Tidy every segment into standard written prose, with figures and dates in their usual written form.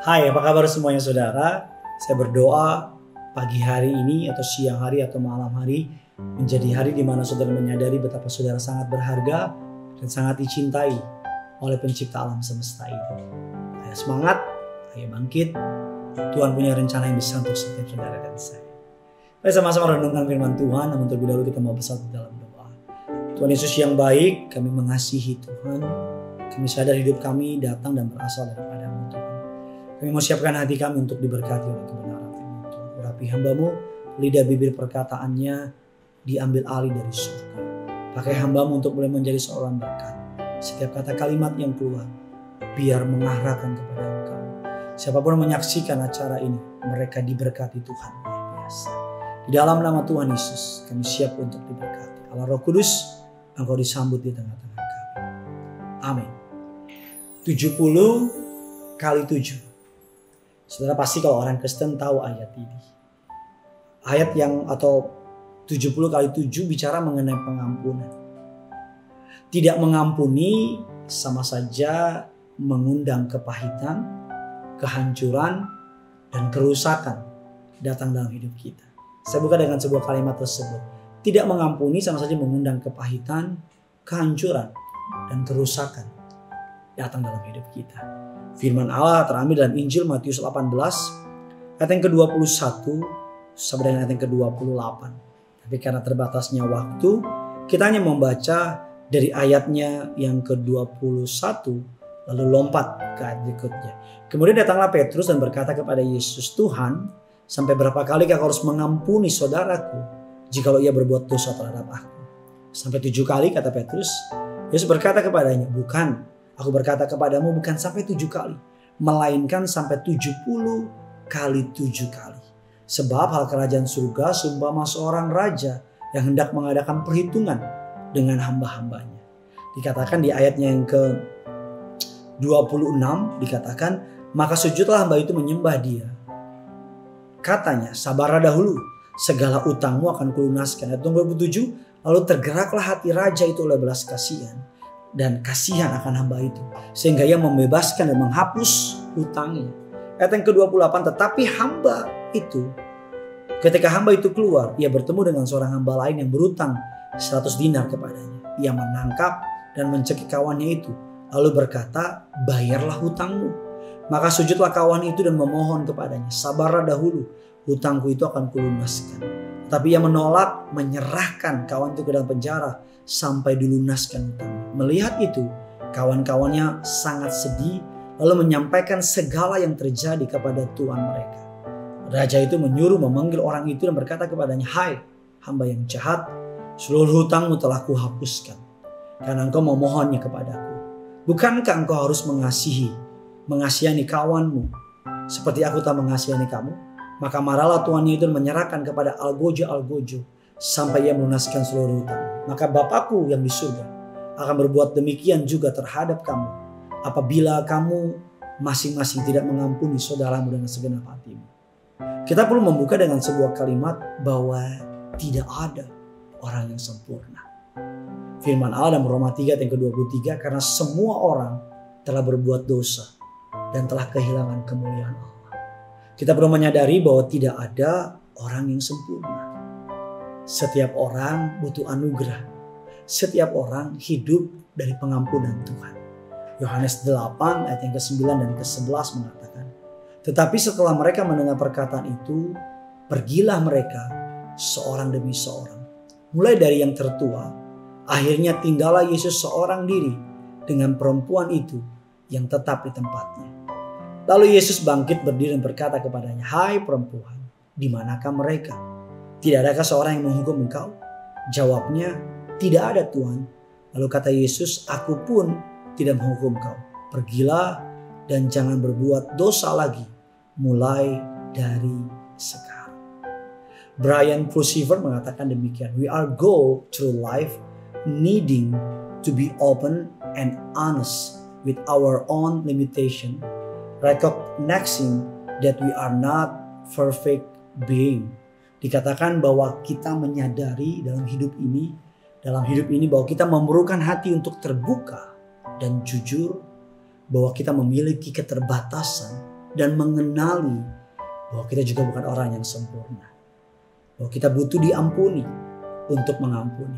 Hai, apa kabar semuanya saudara? Saya berdoa pagi hari ini atau siang hari atau malam hari menjadi hari di mana saudara menyadari betapa saudara sangat berharga dan sangat dicintai oleh pencipta alam semesta ini. Ayo semangat, ayo bangkit. Tuhan punya rencana yang besar untuk setiap saudara dan saya. Mari sama-sama renungkan firman Tuhan, namun terlebih dahulu kita mau bersatu dalam doa. Tuhan Yesus yang baik, kami mengasihi Tuhan. Kami sadar hidup kami datang dan berasal daripada-Mu Tuhan. Kami mau siapkan hati kami untuk diberkati oleh kebenaran firman Tuhan. Urapi hamba-Mu, lidah bibir perkataannya diambil alih dari surga. Pakai hamba-Mu untuk boleh menjadi seorang berkat. Setiap kata kalimat yang keluar, biar mengarahkan kepada Engkau. Siapapun yang menyaksikan acara ini, mereka diberkati Tuhan luar biasa. Di dalam nama Tuhan Yesus, kami siap untuk diberkati. Allah Roh Kudus, Engkau disambut di tengah-tengah kami. Amin. 70 kali 7. Saudara pasti kalau orang Kristen tahu ayat ini. Ayat yang atau 70 kali 7 bicara mengenai pengampunan. Tidak mengampuni sama saja mengundang kepahitan, kehancuran, dan kerusakan datang dalam hidup kita. Saya buka dengan sebuah kalimat tersebut. Tidak mengampuni sama saja mengundang kepahitan, kehancuran, dan kerusakan datang dalam hidup kita. Firman Allah terambil dalam Injil Matius 18 ayat yang ke-21 sampai dengan ayat yang ke-28. Tapi karena terbatasnya waktu, kita hanya membaca dari ayatnya yang ke-21 lalu lompat ke ayat berikutnya. Kemudian datanglah Petrus dan berkata kepada Yesus, "Tuhan, sampai berapa kali Kau harus mengampuni saudaraku jikalau ia berbuat dosa terhadap aku?" Sampai 7 kali, kata Petrus. Yesus berkata kepadanya, "Bukan, aku berkata kepadamu bukan sampai 7 kali, melainkan sampai 70 kali 7 kali. Sebab hal kerajaan surga seumpama seorang raja yang hendak mengadakan perhitungan dengan hamba-hambanya." Dikatakan di ayatnya yang ke-26 dikatakan, "Maka sujudlah hamba itu menyembah dia. Katanya, sabarlah dahulu, segala utangmu akan kulunaskan." Ayat 27, lalu tergeraklah hati raja itu oleh belas kasihan dan kasihan akan hamba itu, sehingga ia membebaskan dan menghapus hutangnya. Ayat yang ke-28, tetapi hamba itu, ketika hamba itu keluar, ia bertemu dengan seorang hamba lain yang berutang 100 dinar kepadanya. Ia menangkap dan mencekik kawannya itu, lalu berkata, "Bayarlah hutangmu." Maka sujudlah kawan itu dan memohon kepadanya, "Sabarlah dahulu, hutangku itu akan kulunaskan." Tapi ia menolak, menyerahkan kawan itu ke dalam penjara sampai dilunaskan hutangnya. Melihat itu, kawan-kawannya sangat sedih, lalu menyampaikan segala yang terjadi kepada tuan mereka. Raja itu menyuruh memanggil orang itu dan berkata kepadanya, "Hai hamba yang jahat, seluruh hutangmu telah kuhapuskan karena engkau memohonnya kepadaku. Bukankah engkau harus mengasihani kawanmu seperti aku tak mengasihani kamu?" Maka marahlah tuannya itu dan menyerahkan kepada algojo sampai ia melunaskan seluruh hutang. Maka Bapakku yang di surga akan berbuat demikian juga terhadap kamu, apabila kamu masing-masing tidak mengampuni saudaramu dengan segenap hatimu. Kita perlu membuka dengan sebuah kalimat bahwa tidak ada orang yang sempurna. Firman Allah dalam Roma 3 yang ke-23, karena semua orang telah berbuat dosa dan telah kehilangan kemuliaan Allah. Kita perlu menyadari bahwa tidak ada orang yang sempurna. Setiap orang butuh anugerah. Setiap orang hidup dari pengampunan Tuhan. Yohanes 8 ayat yang ke-9 dan ke-11 mengatakan, "Tetapi setelah mereka mendengar perkataan itu, pergilah mereka seorang demi seorang. Mulai dari yang tertua, akhirnya tinggallah Yesus seorang diri dengan perempuan itu yang tetap di tempatnya. Lalu Yesus bangkit berdiri dan berkata kepadanya, 'Hai perempuan, di manakah mereka? Tidak adakah seorang yang menghukum engkau?' Jawabnya, 'Tidak ada Tuhan.' Lalu kata Yesus, 'Aku pun tidak menghukum kau. Pergilah dan jangan berbuat dosa lagi mulai dari sekarang.'" Brian Pursiver mengatakan demikian, "We are go through life needing to be open and honest with our own limitation, recognizing that we are not perfect being." Dikatakan bahwa kita menyadari dalam hidup ini bahwa kita memerlukan hati untuk terbuka dan jujur, bahwa kita memiliki keterbatasan dan mengenali bahwa kita juga bukan orang yang sempurna. Bahwa kita butuh diampuni untuk mengampuni.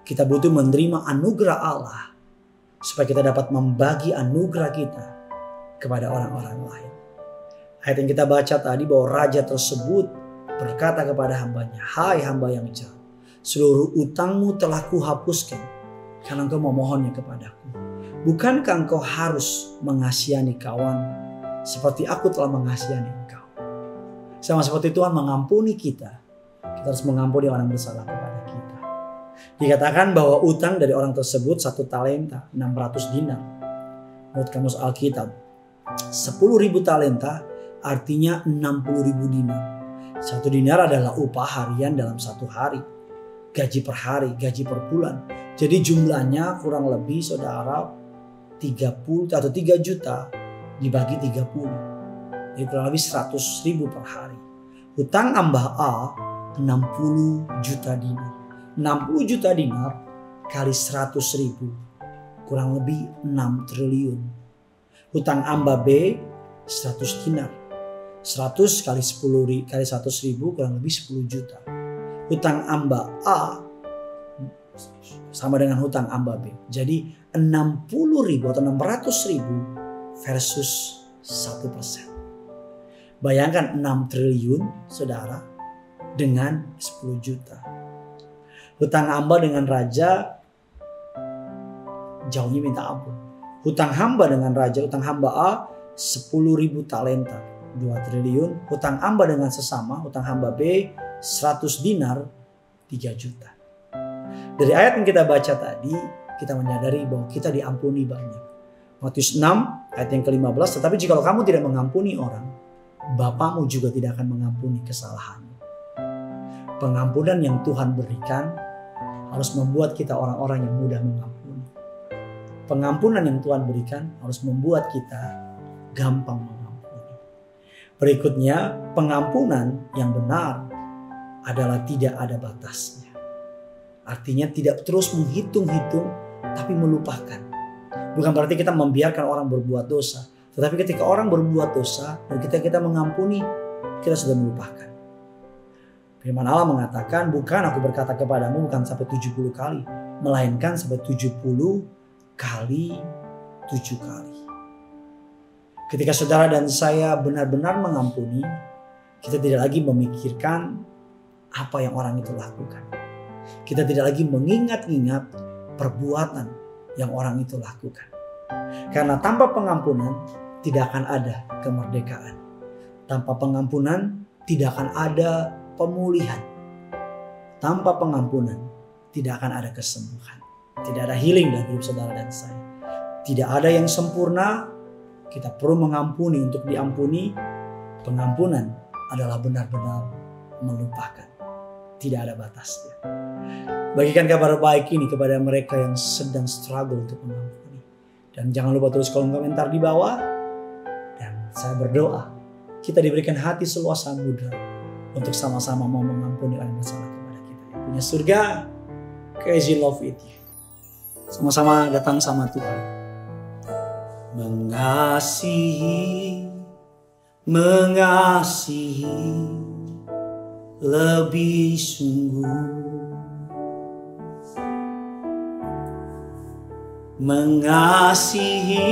Kita butuh menerima anugerah Allah supaya kita dapat membagi anugerah kita kepada orang-orang lain. Ayat yang kita baca tadi bahwa raja tersebut berkata kepada hambanya, "Hai hamba yang jahat, seluruh utangmu telah kuhapuskan karena engkau memohonnya kepadaku. Bukankah engkau harus mengasihani kawan seperti aku telah mengasihani engkau?" Sama seperti Tuhan mengampuni kita, kita harus mengampuni orang bersalah kepada kita. Dikatakan bahwa utang dari orang tersebut 1 talenta, 600 dinar. Menurut kamus Alkitab, 10.000 talenta artinya 60.000 dinar. 1 dinar adalah upah harian dalam 1 hari. Gaji per hari, gaji per bulan. Jadi jumlahnya kurang lebih saudara 30 atau 3 juta dibagi 30. Jadi kurang lebih 100.000 per hari. Hutang hamba A 60 juta dinar. 60 juta dinar kali 100.000 kurang lebih 6 triliun. Hutang hamba B 100 dinar. 100 kali 10 kali 100.000 kurang lebih 10 juta. Hutang hamba A sama dengan hutang hamba B. Jadi 60.000 atau 600.000 versus 1%. Bayangkan 6 triliun saudara dengan 10 juta. Hutang hamba dengan raja jauhnya minta ampun. Hutang hamba dengan raja, hutang hamba A 10.000 talenta, 2 triliun. Hutang hamba dengan sesama, hutang hamba B 100 dinar, 3 juta. Dari ayat yang kita baca tadi, kita menyadari bahwa kita diampuni banyak. Matius 6 ayat yang ke-15, tetapi jika kamu tidak mengampuni orang, Bapamu juga tidak akan mengampuni kesalahanmu. Pengampunan yang Tuhan berikan harus membuat kita orang-orang yang mudah mengampuni. Pengampunan yang Tuhan berikan harus membuat kita gampang mengampuni. Berikutnya, pengampunan yang benar adalah tidak ada batasnya. Artinya tidak terus menghitung-hitung tapi melupakan. Bukan berarti kita membiarkan orang berbuat dosa. Tetapi ketika orang berbuat dosa dan kita mengampuni, kita sudah melupakan. Firman Allah mengatakan, bukan aku berkata kepadamu bukan sampai 70 kali. Melainkan sampai 70 kali 7 kali. Ketika saudara dan saya benar-benar mengampuni, kita tidak lagi memikirkan apa yang orang itu lakukan. Kita tidak lagi mengingat-ingat perbuatan yang orang itu lakukan. Karena tanpa pengampunan tidak akan ada kemerdekaan. Tanpa pengampunan tidak akan ada pemulihan. Tanpa pengampunan tidak akan ada kesembuhan. Tidak ada healing dalam hidup saudara dan saya. Tidak ada yang sempurna. Kita perlu mengampuni untuk diampuni. Pengampunan adalah benar-benar melupakan. Tidak ada batasnya. Bagikan kabar baik ini kepada mereka yang sedang struggle untuk mengampuni. Dan jangan lupa tulis kolom komentar di bawah. Dan saya berdoa kita diberikan hati seluas samudra untuk sama-sama mau mengampuni orang bersalah kepada kita. Yang punya surga, crazy love with you. Sama-sama datang sama Tuhan. Mengasihi, lebih sungguh. Mengasihi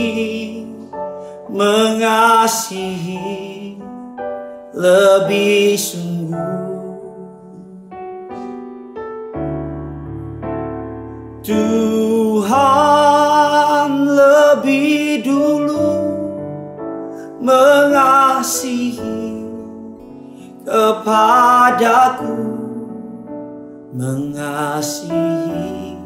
lebih sungguh. Tuhan lebih dulu mengasihi kepadaku, mengasihi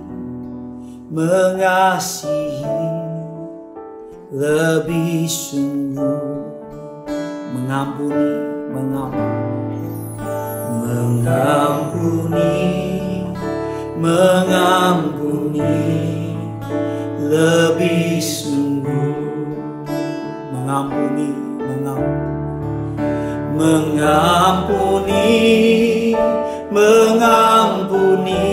lebih sungguh. Mengampuni lebih sungguh. Mengampuni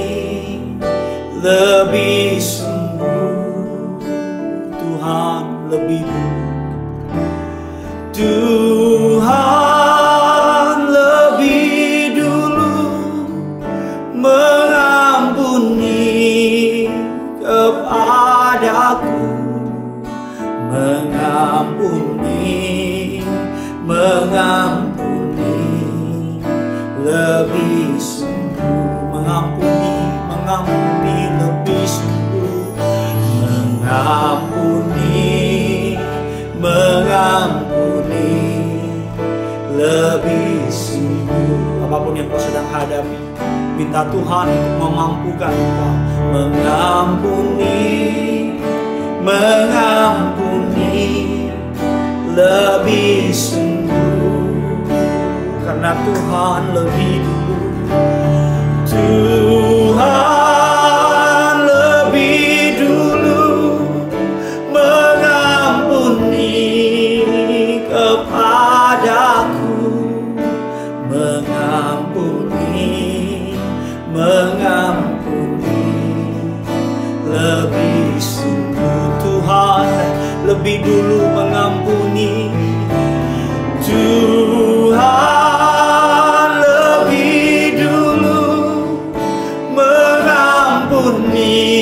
lebih sungguh. Tuhan lebih dulu. kepadaku, mengampuni, mengampuni lebih sungguh, mengampuni, mengampuni lebih sungguh, mengampuni, mengampuni lebih sungguh. Apapun yang kau sedang hadapi, minta Tuhan untuk memampukan kau. Mengampuni, mengampuni lebih sungguh, karena Tuhan lebih dulu. Tuhan lebih dulu mengampuni kepadaku, mengampuni, mengampuni lebih sungguh. Tuhan lebih dulu mengampuni, Tuhan lebih dulu mengampuni